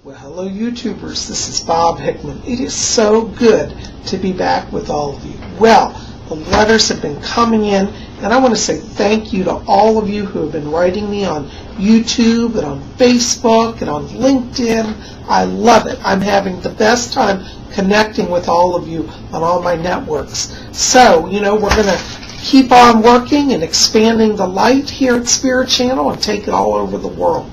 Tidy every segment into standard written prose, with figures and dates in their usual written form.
Well, hello YouTubers, this is Bob Hickman. It is so good to be back with all of you. Well, the letters have been coming in, and I want to say thank you to all of you who have been writing me on YouTube and on Facebook and on LinkedIn. I love it. I'm having the best time connecting with all of you on all my networks. So, we're going to keep on working and expanding the light here at Spirit Channel and take it all over the world.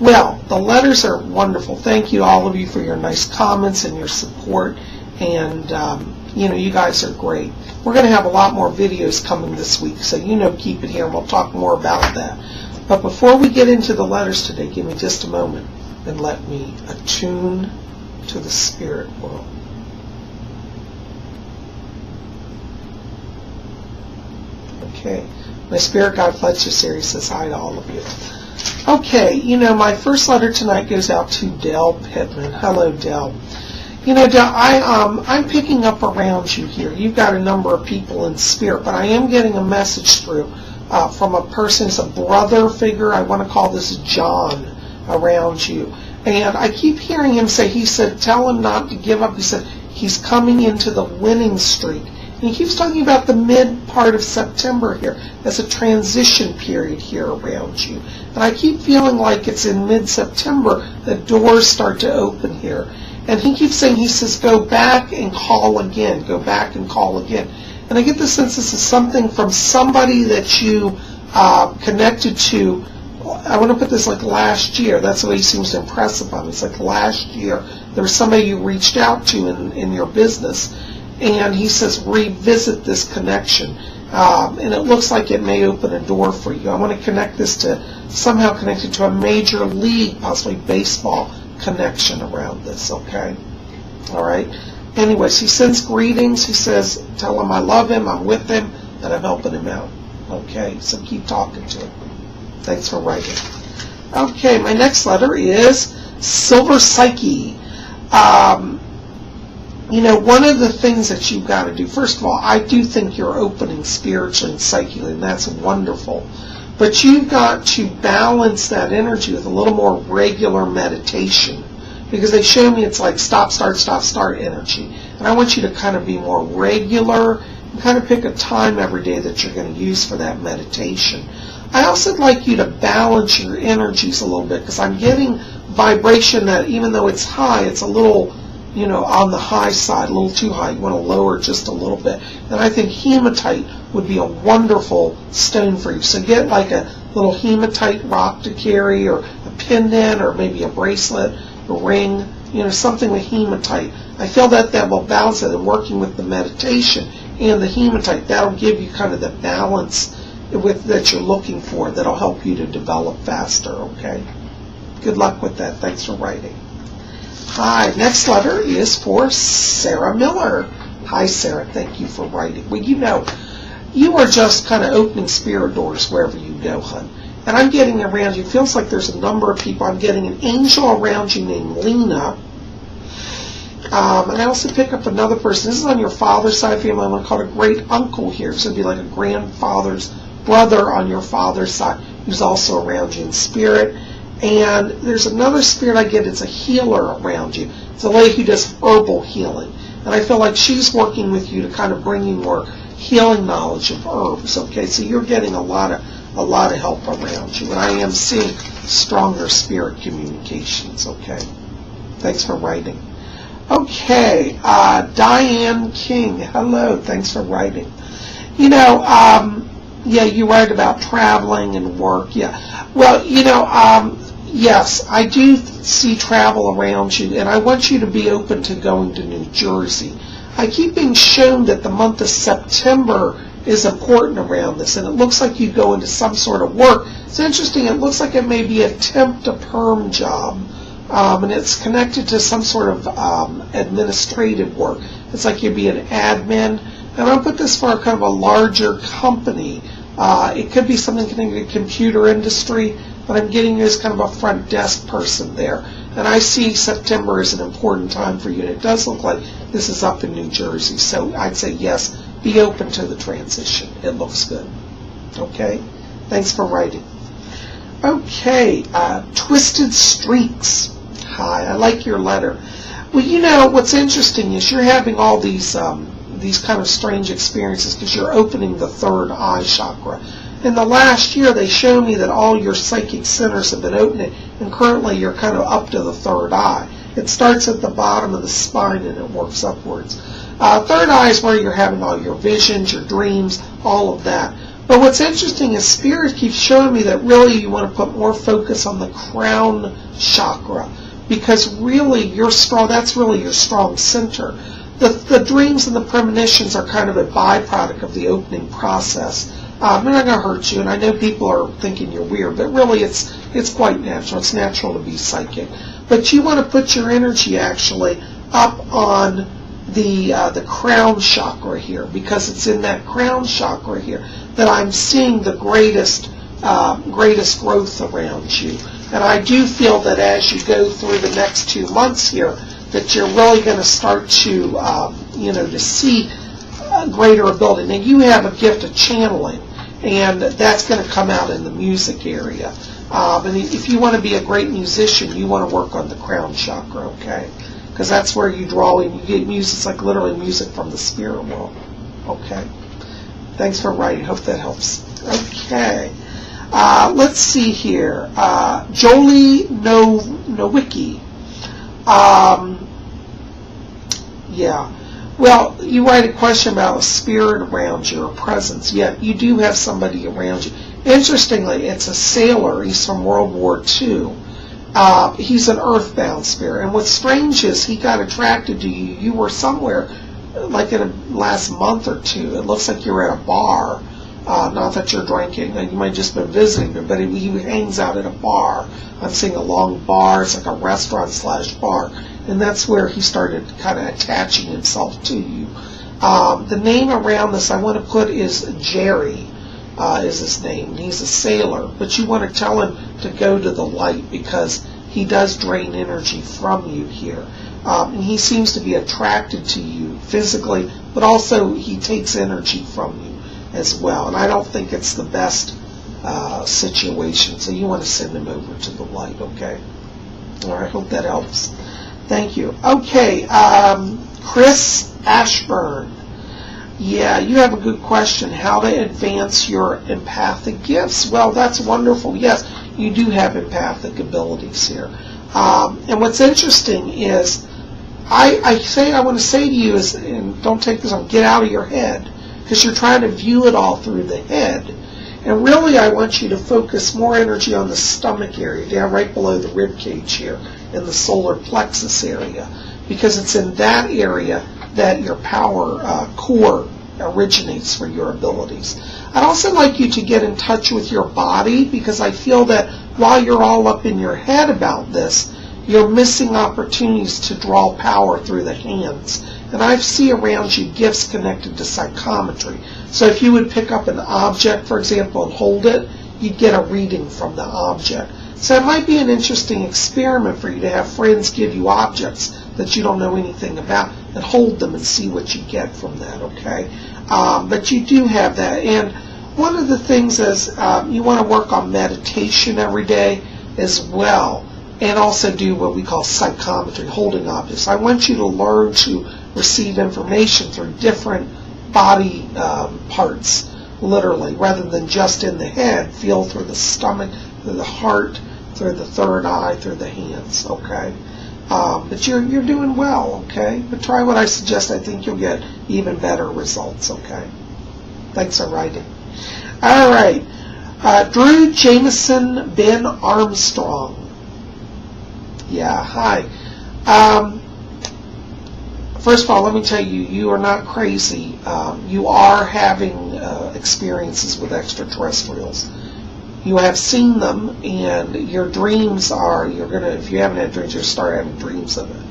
Well, the letters are wonderful. Thank you, all of you, for your nice comments and your support. And, you guys are great. We're going to have a lot more videos coming this week, so keep it here, and we'll talk more about that. But before we get into the letters today, give me just a moment and let me attune to the spirit world. Okay. My Spirit Guide Fletcher series says hi to all of you. Okay, my first letter tonight goes out to Dell Pittman. Hello, Dell. Dell, I'm picking up around you here. You've got a number of people in spirit, but I am getting a message through from a person, it's a brother figure. I want to call this John around you. And I keep hearing him say, he said, tell him not to give up. He said, he's coming into the winning streak. And he keeps talking about the mid part of September here as a transition period here around you. And I keep feeling like it's in mid-September that doors start to open here. And he keeps saying, he says, go back and call again. Go back and call again. And I get the sense this is something from somebody that you connected to. I want to put this like last year. That's the way he seems to impress upon me. It's like last year there was somebody you reached out to in your business. And he says, revisit this connection. And it looks like it may open a door for you. I want to connect this to, somehow connected to a major league, possibly baseball connection around this, okay? All right? Anyways, he sends greetings. He says, tell him I love him, I'm with him, and I'm helping him out. Okay? So keep talking to him. Thanks for writing. Okay, my next letter is Silver Psyche. One of the things that you've got to do, first of all, I do think you're opening spiritually and psychically, and that's wonderful. But you've got to balance that energy with a little more regular meditation, because they show me it's like stop, start energy. And I want you to kind of be more regular and kind of pick a time every day that you're going to use for that meditation. I also like you to balance your energies a little bit, because I'm getting vibration that even though it's high, it's a little on the high side, a little too high. You want to lower just a little bit. And I think hematite would be a wonderful stone for you. So get like a little hematite rock to carry, or a pendant, or maybe a bracelet, a ring, something with hematite. I feel that will balance it, and working with the meditation and the hematite, that'll give you kind of the balance that you're looking for, that'll help you to develop faster, okay? Good luck with that. Thanks for writing. Hi, next letter is for Sarah Miller. Hi, Sarah. Thank you for writing. Well, you are just kind of opening spirit doors wherever you go, hon. And I'm getting around you. It feels like there's a number of people. I'm getting an angel around you named Lena. And I also pick up another person. This is on your father's side of the family. I'm going to call it a great uncle here. So it'd be like a grandfather's brother on your father's side who's also around you in spirit. And there's another spirit I get, it's a healer around you. It's a lady who does herbal healing. And I feel like she's working with you to kind of bring you more healing knowledge of herbs, okay? So you're getting a lot of help around you. And I am seeing stronger spirit communications, okay? Thanks for writing. Okay, Diane King, hello, thanks for writing. Yeah, you write about traveling and work, yeah. Well, yes, I do see travel around you, and I want you to be open to going to New Jersey. I keep being shown that the month of September is important around this, and it looks like you go into some sort of work. It's interesting, it looks like it may be a temp to perm job, and it's connected to some sort of administrative work. It's like you'd be an admin, and I'll put this for kind of a larger company. It could be something connected to the computer industry, but I'm getting you as kind of a front desk person there. And I see September as an important time for you. And it does look like this is up in New Jersey. So I'd say yes, be open to the transition. It looks good. Okay? Thanks for writing. Okay, Twisted Streaks. Hi, I like your letter. Well, you know, what's interesting is you're having all these kind of strange experiences because you're opening the third eye chakra. In the last year, they show me that all your psychic centers have been opening, and currently you're kind of up to the third eye. It starts at the bottom of the spine and it works upwards. Third eye is where you're having all your visions, your dreams, all of that. But what's interesting is Spirit keeps showing me that really you want to put more focus on the crown chakra, because really you're strong. That's really your strong center. The dreams and the premonitions are kind of a byproduct of the opening process. They're not going to hurt you, and I know people are thinking you're weird, but really it's quite natural. It's natural to be psychic. But you want to put your energy actually up on the crown chakra here, because it's in that crown chakra here that I'm seeing the greatest growth around you. And I do feel that as you go through the next 2 months here, that you're really going to start to to see greater ability. Now you have a gift of channeling, and that's going to come out in the music area. And if you want to be a great musician, you want to work on the crown chakra, okay? Because that's where you draw in. You get music. It's like literally music from the spirit world, okay? Thanks for writing. Hope that helps. Okay. Let's see here. Jolie Nowicki. Yeah. Well, you write a question about a spirit around you, or presence. Yeah, you do have somebody around you. Interestingly, it's a sailor. He's from World War II. He's an earthbound spirit. And what's strange is he got attracted to you. You were somewhere, like in the last month or two. It looks like you were at a bar. Not that you're drinking. You might have just been visiting him, but he hangs out at a bar. I'm seeing a long bar. It's like a restaurant/bar. And that's where he started kind of attaching himself to you. The name around this I want to put is Jerry, is his name. He's a sailor. But you want to tell him to go to the light, because he does drain energy from you here. And he seems to be attracted to you physically, but also he takes energy from you as well. And I don't think it's the best situation. So you want to send him over to the light, okay? All right, hope that helps. Thank you. Okay, Chris Ashburn. Yeah, you have a good question. How to advance your empathic gifts? Well, that's wonderful. Yes, you do have empathic abilities here. And what's interesting is, I want to say to you is, and don't take this on, get out of your head, because you're trying to view it all through the head. And really, I want you to focus more energy on the stomach area, down right below the rib cage here, in the solar plexus area, because it's in that area that your power core originates for your abilities. I'd also like you to get in touch with your body, because I feel that while you're all up in your head about this, you're missing opportunities to draw power through the hands. And I see around you gifts connected to psychometry. So if you would pick up an object, for example, and hold it, you'd get a reading from the object. So it might be an interesting experiment for you to have friends give you objects that you don't know anything about, and hold them and see what you get from that, okay? But you do have that. And one of the things is you want to work on meditation every day as well, and also do what we call psychometry, holding objects. I want you to learn to receive information through different body parts, literally, rather than just in the head. Feel through the stomach, through the heart, through the third eye, through the hands, okay? But you're doing well, okay? But try what I suggest. I think you'll get even better results, okay? Thanks for writing. All right. Drew Jameson Ben Armstrong. Yeah, hi. First of all, let me tell you, you are not crazy. You are having experiences with extraterrestrials. You have seen them, and your dreams are, if you haven't had dreams, you'll start having dreams of it.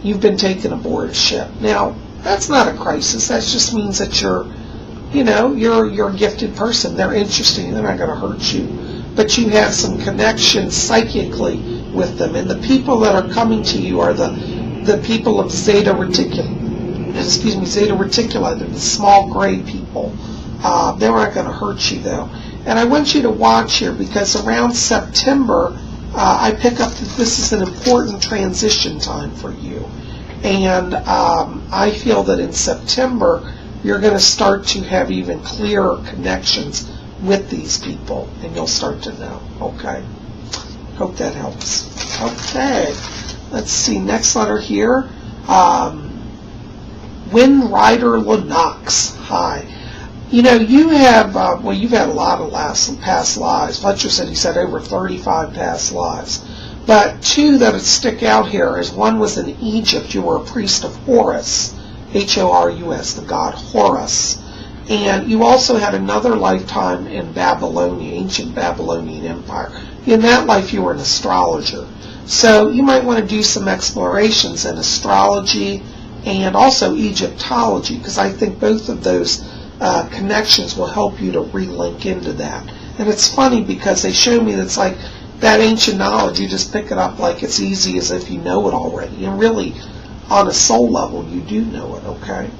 You've been taken aboard a ship. Now, that's not a crisis. That just means that you're a gifted person. They're interesting. They're not going to hurt you. But you have some connection psychically with them. And the people that are coming to you are the people of Zeta Reticuli. Zeta Reticuli. They're the small gray people. They're not going to hurt you, though. And I want you to watch here, because around September, I pick up that this is an important transition time for you. And I feel that in September, you're going to start to have even clearer connections with these people, and you'll start to know, okay? Hope that helps. Okay, let's see, next letter here. Wind Rider Lennox, hi. You know, you have, you've had a lot of past lives. Fletcher said he's had over 35 past lives. But two that would stick out here is one was in Egypt. You were a priest of Horus, Horus, the god Horus. And you also had another lifetime in Babylonia, ancient Babylonian Empire. In that life, you were an astrologer. So you might want to do some explorations in astrology and also Egyptology, because I think both of those connections will help you to relink into that. And it's funny because they show me that it's like that ancient knowledge, you just pick it up like it's easy as if you know it already. And really, on a soul level, you do know it, okay?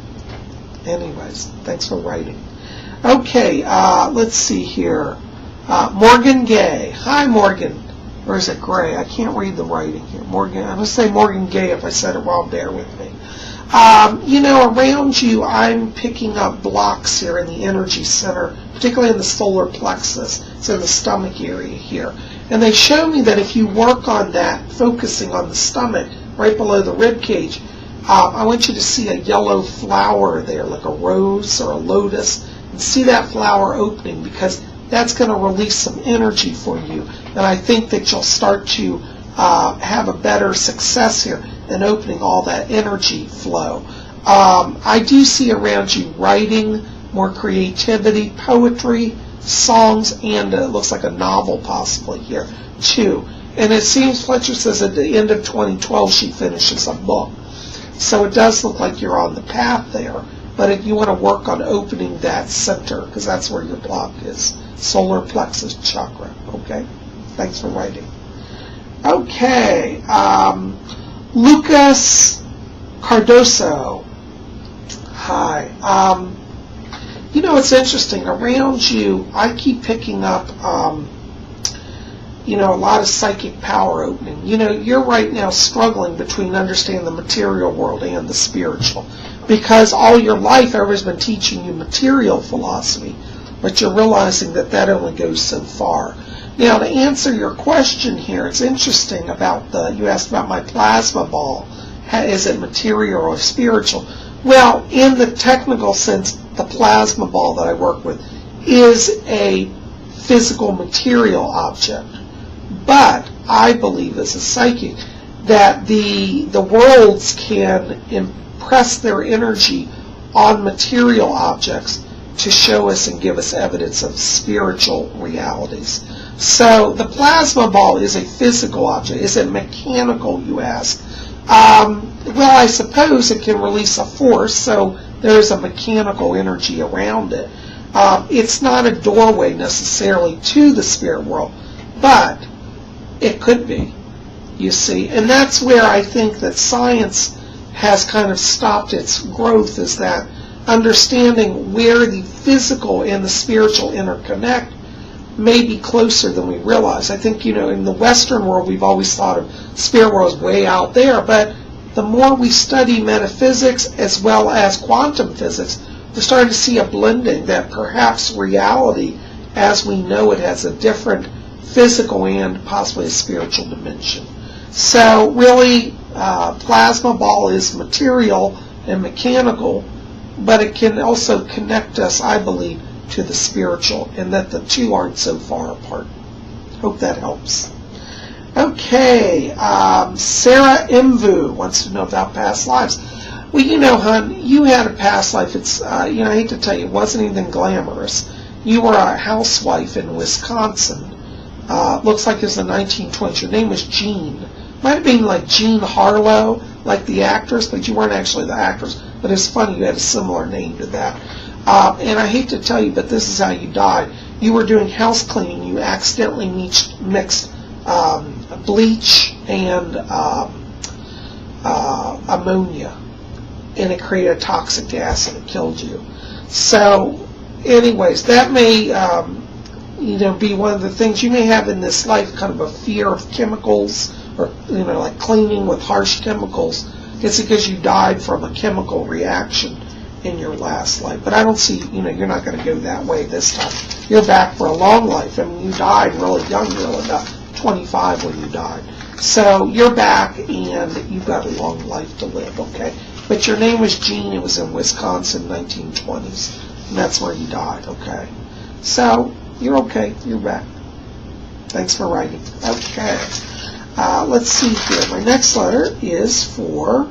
Anyways, thanks for writing. Okay, let's see here. Morgan Gay. Hi, Morgan. Or is it Gray? I can't read the writing here. Morgan. I'm going to say Morgan Gay if I said it wrong. Bear with me. You know, around you, I'm picking up blocks here in the energy center, particularly in the solar plexus. It's in the stomach area here. And they show me that if you work on that, focusing on the stomach, right below the rib cage, I want you to see a yellow flower there, like a rose or a lotus, and see that flower opening, because that's going to release some energy for you. And I think that you'll start to have a better success here in opening all that energy flow. I do see around you writing, more creativity, poetry, songs, and it looks like a novel possibly here too. And it seems Fletcher says at the end of 2012 she finishes a book. So it does look like you're on the path there, but if you want to work on opening that center, because that's where your block is, solar plexus chakra, okay? Thanks for writing. Okay, Lucas Cardoso, hi. You know, it's interesting, around you, I keep picking up, you know, a lot of psychic power opening. You know, you're right now struggling between understanding the material world and the spiritual, because all your life everybody's been teaching you material philosophy, but you're realizing that that only goes so far. Now, to answer your question here, it's interesting about you asked about my plasma ball. Is it material or spiritual? Well, in the technical sense, the plasma ball that I work with is a physical material object. But I believe as a psychic that the worlds can impress their energy on material objects to show us and give us evidence of spiritual realities. So the plasma ball is a physical object. Is it mechanical, you ask? Well, I suppose it can release a force, so there's a mechanical energy around it. It's not a doorway necessarily to the spirit world, but it could be, you see. And that's where I think that science has kind of stopped its growth, is that understanding where the physical and the spiritual interconnect may be closer than we realize. I think, you know, in the Western world, we've always thought of spirit worlds way out there, but the more we study metaphysics as well as quantum physics, we're starting to see a blending that perhaps reality, as we know it, has a different physical and possibly a spiritual dimension. So really, plasma ball is material and mechanical, but it can also connect us, I believe, to the spiritual, and that the two aren't so far apart. Hope that helps. Okay, Sarah Mvu wants to know about past lives. Well, you know, hon, you had a past life. It's, you know, I hate to tell you, it wasn't even glamorous. You were a housewife in Wisconsin. Looks like it was the 1920s. Your name was Jean. Might have been like Jean Harlow, like the actress, but you weren't actually the actress. But it's funny, you had a similar name to that. And I hate to tell you, but this is how you died. You were doing house cleaning. You accidentally mixed bleach and ammonia, and it created a toxic gas and it killed you. So, anyways, that may, be one of the things you may have in this life, kind of a fear of chemicals, or, like cleaning with harsh chemicals. It's because you died from a chemical reaction in your last life. But I don't see, you're not going to go that way this time. You're back for a long life. I mean, you died really young. You were about 25 when you died. So you're back, and you've got a long life to live, okay? But your name was Gene. It was in Wisconsin, 1920s. And that's where you died, okay? So you're okay. You're back. Thanks for writing. Okay. Let's see here. My next letter is for...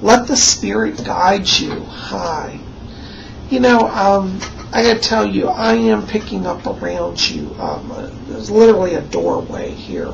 let the spirit guide you. Hi. I got to tell you, I am picking up around you. There's literally a doorway here.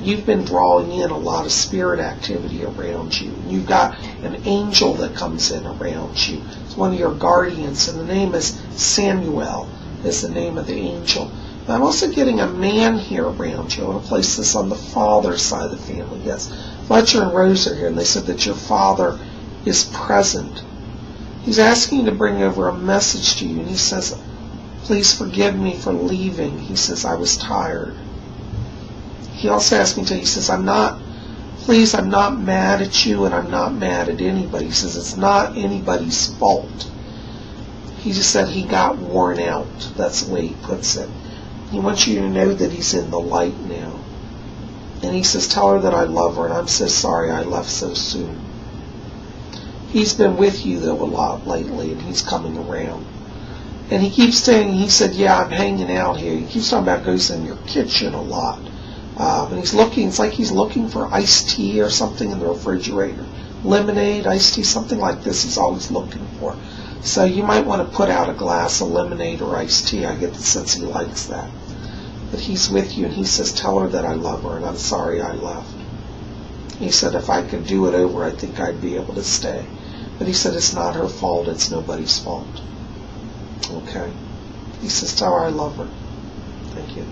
You've been drawing in a lot of spirit activity around you. You've got an angel that comes in around you. It's one of your guardians, and the name is Samuel, is the name of the angel. But I'm also getting a man here around you. I want to place this on the father's side of the family. Yes, Fletcher and Rose are here, and they said that your father is present. He's asking you to bring over a message to you, and he says, please forgive me for leaving. He says, I was tired. He also asked me to, he says, I'm not mad at you, and I'm not mad at anybody. He says, it's not anybody's fault. He just said he got worn out. That's the way he puts it. He wants you to know that he's in the light now. And he says, tell her that I love her, and I'm so sorry I left so soon. He's been with you, though, a lot lately, and he's coming around. And he keeps saying, he said, yeah, I'm hanging out here. He keeps talking about goes in your kitchen a lot. And he's looking, it's like he's looking for iced tea or something in the refrigerator. Lemonade, iced tea, something like this he's always looking for. So you might want to put out a glass of lemonade or iced tea. I get the sense he likes that. But he's with you, and he says, tell her that I love her, and I'm sorry I left. He said, if I could do it over, I think I'd be able to stay. But he said, it's not her fault, it's nobody's fault. Okay? He says, tell her I love her. Thank you.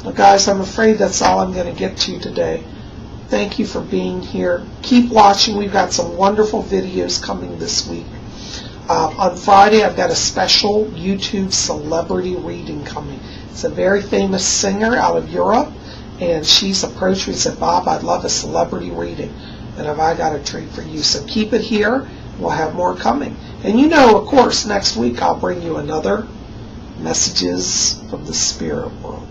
Well, guys, I'm afraid that's all I'm going to get to today. Thank you for being here. Keep watching. We've got some wonderful videos coming this week. On Friday, I've got a special YouTube celebrity reading coming. It's a very famous singer out of Europe, and she's approached me and said, Bob, I'd love a celebrity reading, and have I got a treat for you. So keep it here. We'll have more coming. And of course, next week I'll bring you another Messages from the Spirit World.